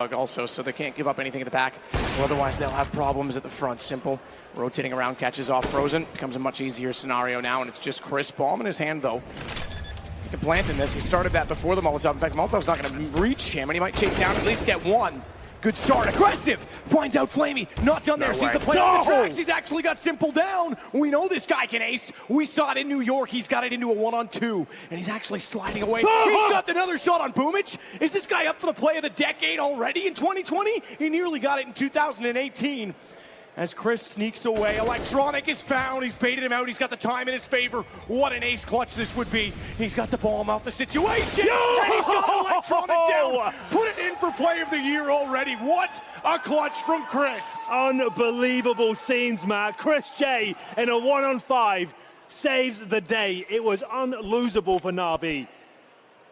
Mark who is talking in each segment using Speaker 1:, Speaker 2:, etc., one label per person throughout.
Speaker 1: also, so they can't give up anything at the back, or otherwise they'll have problems at the front. Simple rotating around, catches off Frozen, becomes a much easier scenario now, and it's just Chris. Bomb in his hand, though. He can plant in this. He started that before the Molotov. In fact, Molotov's not going to reach him, and he might chase down at least get one. Good start, aggressive, finds out Flamey, not done there, sees the play on the tracks, he's actually got Simple down. We know this guy can ace, we saw it in New York, he's got it into a 1-on-2, and he's actually sliding away. He's got another shot on Boomich. Is this guy up for the play of the decade already in 2020? He nearly got it in 2018. As Chris sneaks away, Electronic is found, he's baited him out, he's got the time in his favor. What an ace clutch this would be. He's got the bomb off the situation, and he's got Electronic down. Put it in for play of the year already. What a clutch from Chris.
Speaker 2: Unbelievable scenes, Matt. Chris J in a 1-on-5 saves the day. It was unlosable for Na'Vi.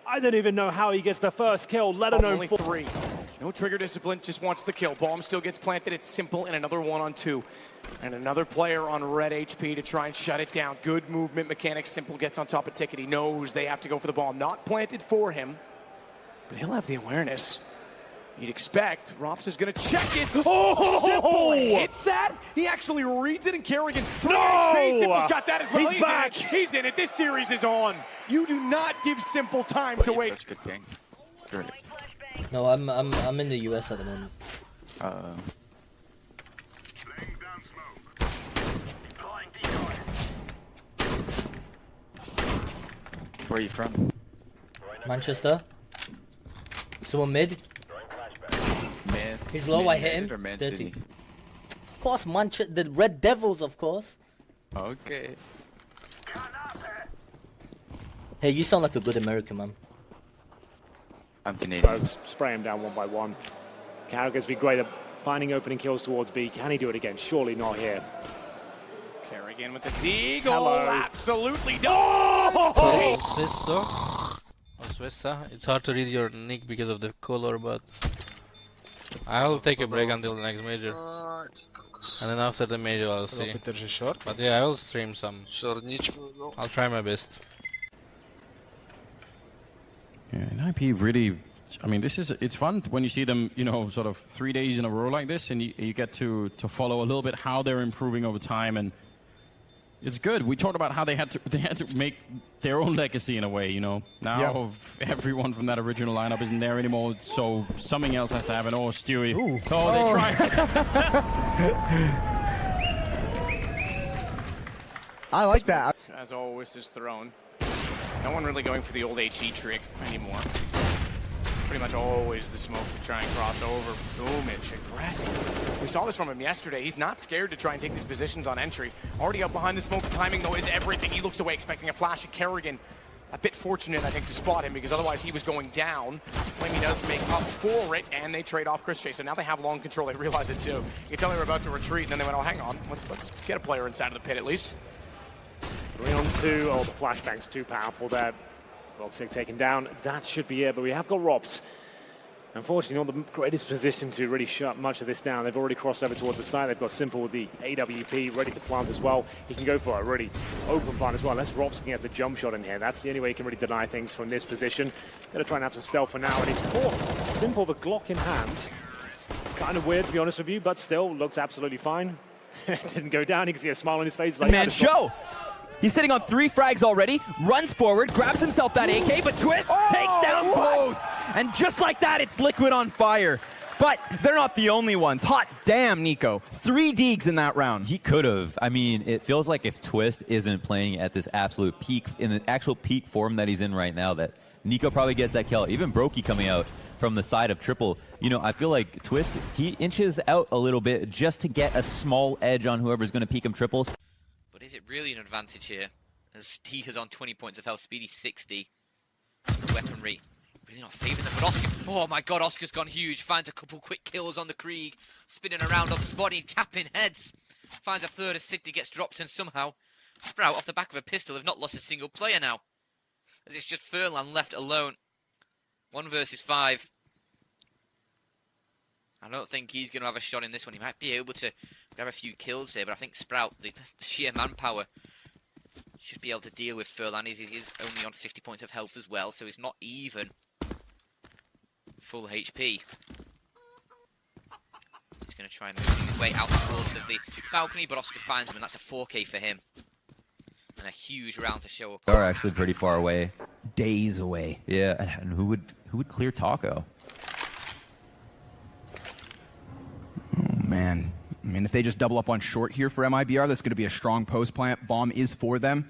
Speaker 2: I don't even know how he gets the first kill, let alone
Speaker 1: only 3. No trigger discipline, just wants the kill. Bomb still gets planted, it's Simple, and another 1-on-2. And another player on red HP to try and shut it down. Good movement mechanics. Simple gets on top of Ticket. He knows they have to go for the bomb. Not planted for him, but he'll have the awareness. You'd expect. Rops is going to check it. Simple hits that. He actually reads it, and Kerrigan. Simple's got that as well.
Speaker 2: He's back.
Speaker 1: He's in it. This series is on. You do not give Simple time to wait.
Speaker 3: Such good game. Really.
Speaker 4: No, I'm in the US at the moment.
Speaker 3: Where are you from?
Speaker 4: Manchester. Someone mid.
Speaker 3: Mid.
Speaker 4: He's low, I hit him.
Speaker 3: Or Man
Speaker 4: 30.
Speaker 3: City?
Speaker 4: Of course, Manchester, the Red Devils, of course.
Speaker 3: Okay.
Speaker 4: Hey, you sound like a good American, man.
Speaker 3: I'm Canadian.
Speaker 2: Folks, spray him down one by one. Carragher's been great at finding opening kills towards B. Can he do it again? Surely not here.
Speaker 1: Kerrigan with the Deagle.
Speaker 2: Hello.
Speaker 1: Absolutely does.
Speaker 5: It's hard to read your nick because of the color, but I'll take a break until the next major. And then after the major I'll see. But yeah, I will stream some. I'll try my best.
Speaker 6: Yeah, and IP really, I mean, it's fun when you see them, you know, sort of 3 days in a row like this, and you get to follow a little bit how they're improving over time, and it's good. We talked about how they had to make their own legacy in a way, you know. Now everyone from that original lineup isn't there anymore, so something else has to happen. Oh, Stewie. Ooh. Oh, they tried.
Speaker 7: I like that.
Speaker 1: As always, is thrown. No one really going for the old HE trick anymore. Pretty much always the smoke to try and cross over. Boomich, aggressive. We saw this from him yesterday. He's not scared to try and take these positions on entry. Already up behind the smoke. Timing, though, is everything. He looks away, expecting a flash at Kerrigan. A bit fortunate, I think, to spot him, because otherwise he was going down. Flamey does make up for it, and they trade off Chris Chase. So now they have long control. They realize it, too. You can tell they were about to retreat, and then they went, oh, hang on. Let's get a player inside of the pit, at least.
Speaker 2: 3-on-2. Oh, the flashbang's too powerful there. Roxic taken down. That should be it, but we have got Rops. Unfortunately, not the greatest position to really shut much of this down. They've already crossed over towards the side. They've got Simple with the AWP ready to plant as well. He can go for a really open plant as well. Unless Rops can get the jump shot in here. That's the only way he can really deny things from this position. Gonna try and have some stealth for now, and he's caught. Simple, the Glock in hand. Kind of weird, to be honest with you, but still looks absolutely fine. Didn't go down. You can see a smile on his face. Like,
Speaker 8: man, show! He's sitting on 3 frags already, runs forward, grabs himself that AK, but Twist takes down both! And just like that, it's Liquid on fire. But they're not the only ones. Hot damn, Nico. 3 deegs in that round.
Speaker 9: He could have. I mean, it feels like if Twist isn't playing at this absolute peak, in the actual peak form that he's in right now, that Nico probably gets that kill. Even Brokey coming out from the side of triple. You know, I feel like Twist, he inches out a little bit just to get a small edge on whoever's going to peek him triples.
Speaker 10: But is it really an advantage here? As Tika's on 20 points of health, Speedy 60. Weaponry really not favouring them, but Oscar, oh my god, Oscar's gone huge. Finds a couple quick kills on the Krieg. Spinning around on the spotty, tapping heads. Finds a third as 60 gets dropped, and somehow Sprout off the back of a pistol have not lost a single player now. As it's just Furlan left alone. 1 versus 5. I don't think he's going to have a shot in this one. He might be able to grab a few kills here, but I think Sprout, the sheer manpower, should be able to deal with Furlan. He is only on 50 points of health as well, so he's not even full HP. going to try and move his way out towards the balcony, but Oscar finds him, and that's a 4K for him. And a huge round to show up.
Speaker 9: They are actually pretty far away.
Speaker 8: Days away.
Speaker 9: Yeah, and who would clear Taco?
Speaker 8: Oh, man. I mean, if they just double up on short here for MIBR, that's going to be a strong post plant. Bomb is for them.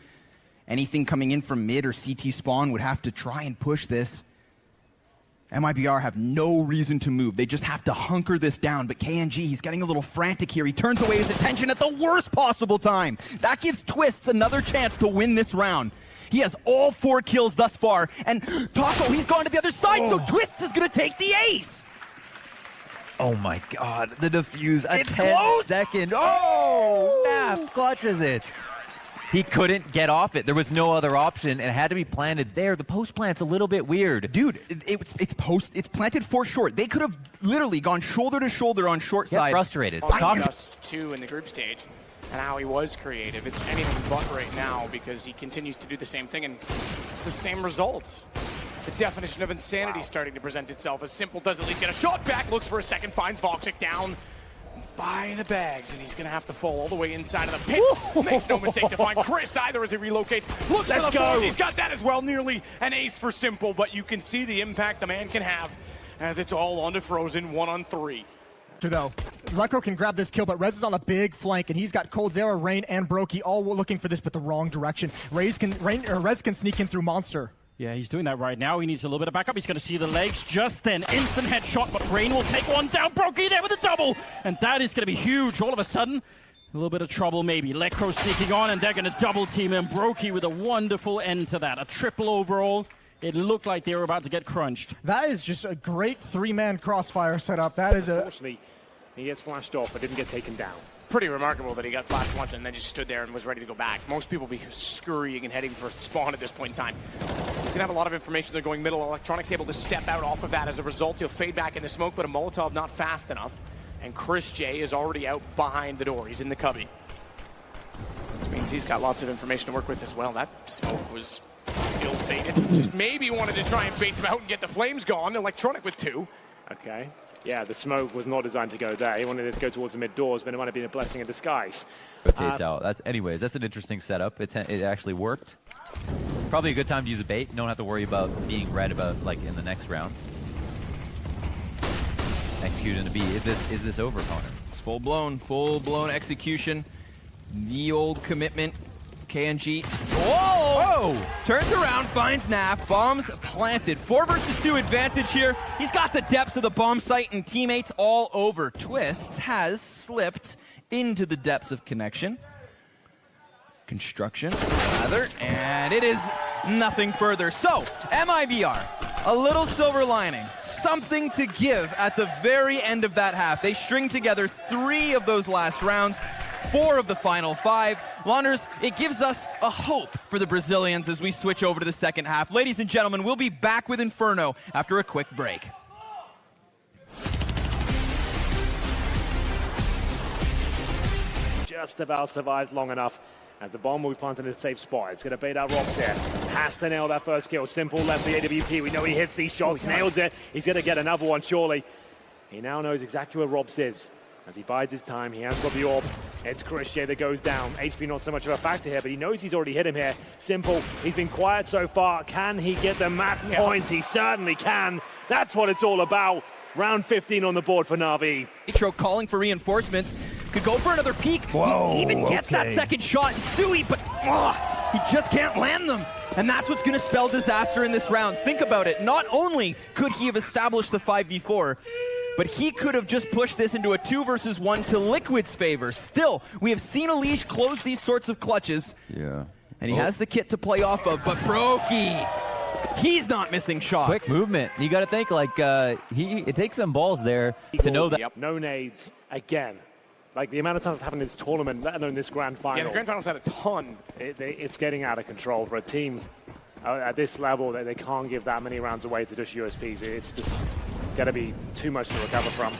Speaker 8: Anything coming in from mid or CT spawn would have to try and push this. MIBR have no reason to move. They just have to hunker this down. But KNG, he's getting a little frantic here. He turns away his attention at the worst possible time. That gives Twists another chance to win this round. He has all 4 kills thus far. And Taco, he's gone to the other side, so Twists is going to take the ace.
Speaker 9: Oh my god, the defuse.
Speaker 8: It's close.
Speaker 9: Second. Oh, Naf clutches it. He couldn't get off it. There was no other option, and it had to be planted there. The post plant's a little bit weird.
Speaker 8: Dude, it's planted for short. They could have literally gone shoulder to shoulder on short side.
Speaker 9: Frustrated.
Speaker 1: Just 2 in the group stage, and how he was creative. It's anything but right now because he continues to do the same thing, and it's the same result. The definition of insanity starting to present itself. As Simple does at least get a shot back, looks for a second, finds Voxic down by the bags, and he's going to have to fall all the way inside of the pit. Makes no mistake to find Chris either as he relocates. Looks for the fourth. He's got that as well. Nearly an ace for Simple, but you can see the impact the man can have as it's all on to Frozen 1-on-3.
Speaker 7: Though Lecro can grab this kill, but Rez is on a big flank, and he's got coldzera, Rain, and Brokey all looking for this, but the wrong direction. Rez can sneak in through Monster.
Speaker 6: Yeah, he's doing that right now. He needs a little bit of backup. He's going to see the legs just then. Instant headshot, but Rain will take one down. Brokey there with a double. And that is going to be huge. All of a sudden, a little bit of trouble maybe. Lecro sneaking on, and they're going to double team him. Brokey with a wonderful end to that. A triple overall. It looked like they were about to get crunched.
Speaker 7: That is just a great 3-man crossfire setup. That is a...
Speaker 2: Unfortunately, he gets flashed off, but didn't get taken down.
Speaker 1: Pretty remarkable that he got flashed once and then just stood there and was ready to go back. Most people be scurrying and heading for spawn at this point in time. He's gonna have a lot of information. They're going middle. Electronics able to step out off of that. As a result, he'll fade back into smoke, but a Molotov not fast enough. And Chris J is already out behind the door. He's in the cubby. Which means he's got lots of information to work with as well. That smoke was ill-fated. Just maybe wanted to try and bait them out and get the flames gone. Electronic with 2.
Speaker 2: Okay. Yeah, the smoke was not designed to go there. He wanted it to go towards the mid doors, but it might have been a blessing in disguise.
Speaker 9: Rotates out. Anyways, that's an interesting setup. It actually worked. Probably a good time to use a bait. Don't have to worry about being read about like in the next round. Execute into B. Is this over, Connor?
Speaker 8: It's full-blown execution. The old commitment. KNG. Whoa! Turns around, finds Naf. Bombs planted. 4 versus 2 advantage here. He's got the depths of the bomb site and teammates all over. Twists has slipped into the depths of connection. Construction, rather, and it is nothing further. So, MIBR, a little silver lining. Something to give at the very end of that half. They string together 3 of those last rounds. 4 of the final 5. Launders, it gives us a hope for the Brazilians as we switch over to the second half. Ladies and gentlemen, we'll be back with Inferno after a quick break.
Speaker 2: Just about survives long enough as the bomb will be planted in a safe spot. It's going to bait out Robs here. Has to nail that first kill. Simple left the AWP. We know he hits these shots, nails it. He's going to get another one, surely. He now knows exactly where Robs is. As he bides his time, he has got the orb. It's Chris J that goes down. HP not so much of a factor here, but he knows he's already hit him here. Simple, he's been quiet so far. Can he get the map point? He certainly can. That's what it's all about. Round 15 on the board for Na'Vi.
Speaker 8: Nitro calling for reinforcements. Could go for another peek.
Speaker 9: Whoa,
Speaker 8: he even gets that second shot in Stewie, but he just can't land them. And that's what's going to spell disaster in this round. Think about it. Not only could he have established the 5v4, but he could have just pushed this into a 2 versus 1 to Liquid's favor. Still, we have seen Elige close these sorts of clutches.
Speaker 9: Yeah.
Speaker 8: And he has the kit to play off of, but Brokey, he's not missing shots.
Speaker 9: Quick movement. You got to think like it takes some balls there to know that.
Speaker 2: Yep. No nades again. Like the amount of times it's happened in this tournament, let alone this grand final.
Speaker 1: Yeah, the grand finals had a ton.
Speaker 2: It's getting out of control for a team at this level. They can't give that many rounds away to just USPs. It's just going to be too much to recover from.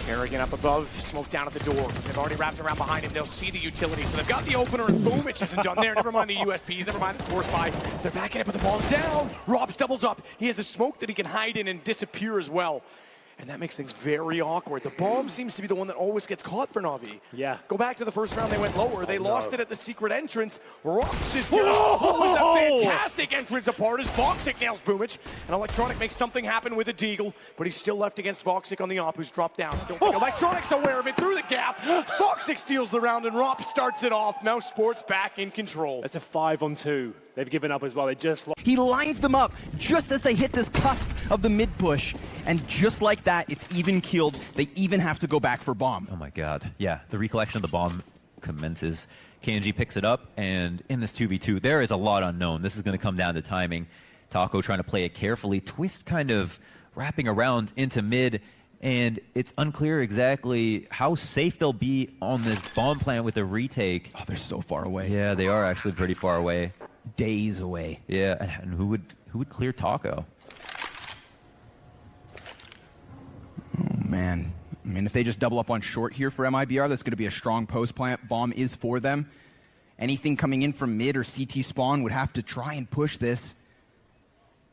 Speaker 1: Kerrigan up above, smoke down at the door. They've already wrapped around behind him. They'll see the utility, so they've got the opener, and Boomich isn't done there. Never mind the USPs, never mind the force buy. They're backing up, but the bomb's down. Robs doubles up. He has a smoke that he can hide in and disappear as well. And that makes things very awkward. The bomb seems to be the one that always gets caught for Na'Vi.
Speaker 2: Yeah.
Speaker 1: Go back to the first round, they went lower. They lost it at the secret entrance. Rox just was a fantastic entrance apart as Voxic nails Boomich. And Electronic makes something happen with a Deagle, but he's still left against Voxic on the op, who's dropped down. Don't think Electronic's aware of it through the gap. Voxic steals the round, and Rop starts it off. Mouse Sports back in control.
Speaker 2: It's a 5-on-2. They've given up as well. They just lost.
Speaker 8: He lines them up just as they hit this cusp of the mid push. And just like that, it's even keeled. They even have to go back for bomb.
Speaker 9: Oh my god. Yeah, the recollection of the bomb commences. KNG picks it up, and in this 2v2, there is a lot unknown. This is going to come down to timing. Taco trying to play it carefully. Twist kind of wrapping around into mid, and it's unclear exactly how safe they'll be on this bomb plant with the retake.
Speaker 8: Oh, they're so far away.
Speaker 9: Yeah, they are actually pretty far away.
Speaker 8: Days away.
Speaker 9: Yeah, and who would clear Taco?
Speaker 11: Oh, man. I mean, if they just double up on short here for MIBR, that's going to be a strong post plant. Bomb is for them. Anything coming in from mid or CT spawn would have to try and push this.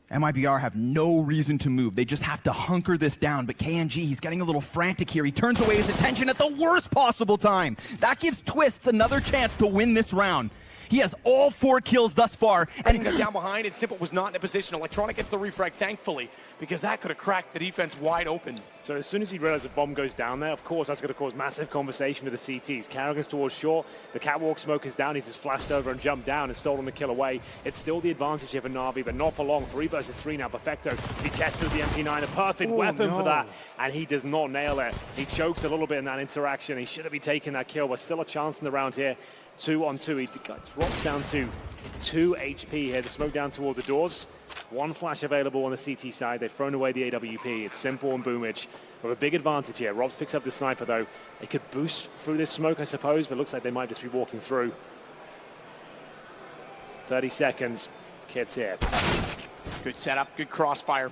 Speaker 11: MIBR have no reason to move. They just have to hunker this down. But KNG, he's getting a little frantic here. He turns away his attention at the worst possible time. That gives Twists another chance to win this round. He has all 4 kills thus far.
Speaker 1: And got down behind, and Simple was not in a position. Electronic gets the refrag, thankfully, because that could have cracked the defense wide open.
Speaker 2: So as soon as he realizes a bomb goes down there, of course, that's going to cause massive conversation with the CTs. Kerrigan's towards short. The catwalk smoke is down. He's just flashed over and jumped down and stolen the kill away. It's still the advantage here for Na'Vi, but not for long. 3 versus 3 now. Perfecto. He tested the MP9, a perfect weapon for that, and he does not nail it. He chokes a little bit in that interaction. He should have been taking that kill, but still a chance in the round here. 2-on-2. He drops down to 2 HP here. The smoke down towards the doors. 1 flash available on the CT side. They've thrown away the AWP. It's Simple and Boomich with a big advantage here. Robs picks up the sniper, though. They could boost through this smoke, I suppose, but it looks like they might just be walking through. 30 seconds. Kid's here.
Speaker 1: Good setup, good crossfire.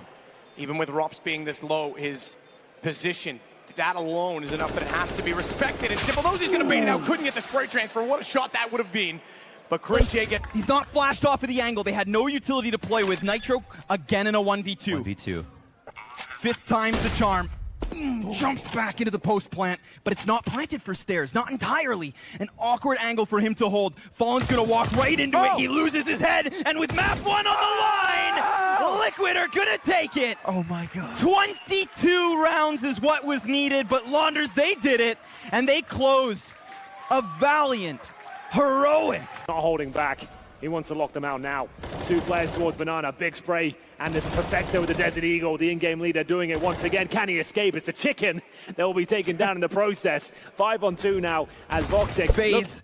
Speaker 1: Even with Rops being this low, his position, that alone is enough that it has to be respected. And Simple knows he's going to bait it out. Couldn't get the spray transfer. What a shot that would have been. But Chris J
Speaker 8: he's not flashed off of the angle. They had no utility to play with. Nitro again in a 1v2.
Speaker 9: 1v2.
Speaker 8: 5th time's the charm. Jumps back into the post plant, but it's not planted for stairs, not entirely. An awkward angle for him to hold. Fallen's gonna walk right into it. He loses his head, and with map 1 on the line, Liquid are gonna take it.
Speaker 11: Oh my god.
Speaker 8: 22 rounds is what was needed, but Launders, they did it, and they close a valiant, heroic.
Speaker 2: Not holding back. He wants to lock them out now. 2 players towards Banana, big spray, and there's Perfecto with the Desert Eagle, the in-game leader, doing it once again. Can he escape? It's a chicken that will be taken down in the process. 5-on-2 now as Voxic.
Speaker 8: FaZe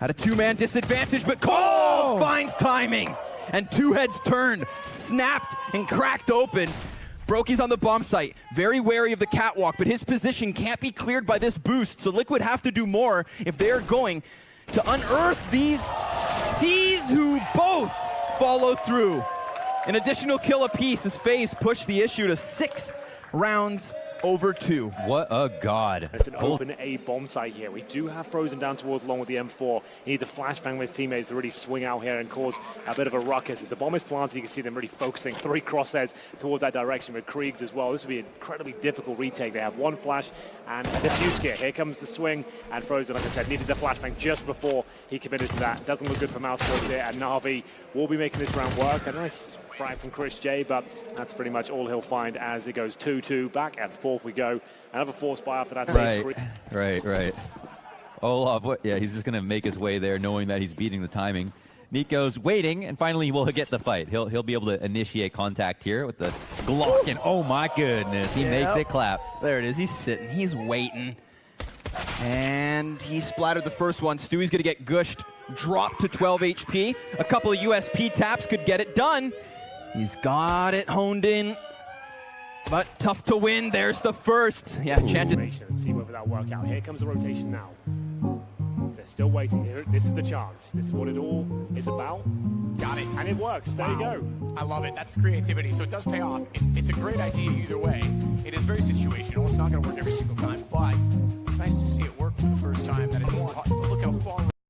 Speaker 8: had a 2-man disadvantage, but Cole finds timing. And 2 heads turned, snapped, and cracked open. Brokey's on the bomb site, very wary of the catwalk, but his position can't be cleared by this boost, so Liquid have to do more if they're going to unearth these T's who both follow through. An additional kill apiece as FaZe push the issue to 6 rounds over 2.
Speaker 9: What a god.
Speaker 2: It's an open A bomb site here. We do have Frozen down towards long with the M4. He needs a flashbang with his teammates to really swing out here and cause a bit of a ruckus. As the bomb is planted, you can see them really focusing 3 crosshairs towards that direction with Kriegs as well. This will be an incredibly difficult retake. They have 1 flash and a defuse kit. Here comes the swing, and Frozen, like I said, needed the flashbang just before he committed to that. Doesn't look good for Mouse Sports here, and Na'Vi will be making this round work. A nice frag from Chris J, but that's pretty much all he'll find as it goes 2-2. Back at 4th we go. Another force buy after that.
Speaker 9: Right. Olaf, yeah, he's just going to make his way there knowing that he's beating the timing. Nico's waiting, and finally will get the fight. He'll be able to initiate contact here with the Glock, and oh my goodness, he makes it clap.
Speaker 8: There it is. He's sitting. He's waiting. And he splattered the first one. Stewie's going to get gushed. Dropped to 12 HP. A couple of USP taps could get it done. He's got it honed in. But tough to win. There's the first. Yeah, chanted.
Speaker 2: Let's see whether that work out. Here comes the rotation now. They're still waiting here. This is the chance. This is what it all is about.
Speaker 1: Got it.
Speaker 2: And it works. There you go.
Speaker 1: I love it. That's creativity. So it does pay off. It's a great idea either way. It is very situational. It's not going to work every single time, but it's nice to see it work for the first time. That it's more. Look how far.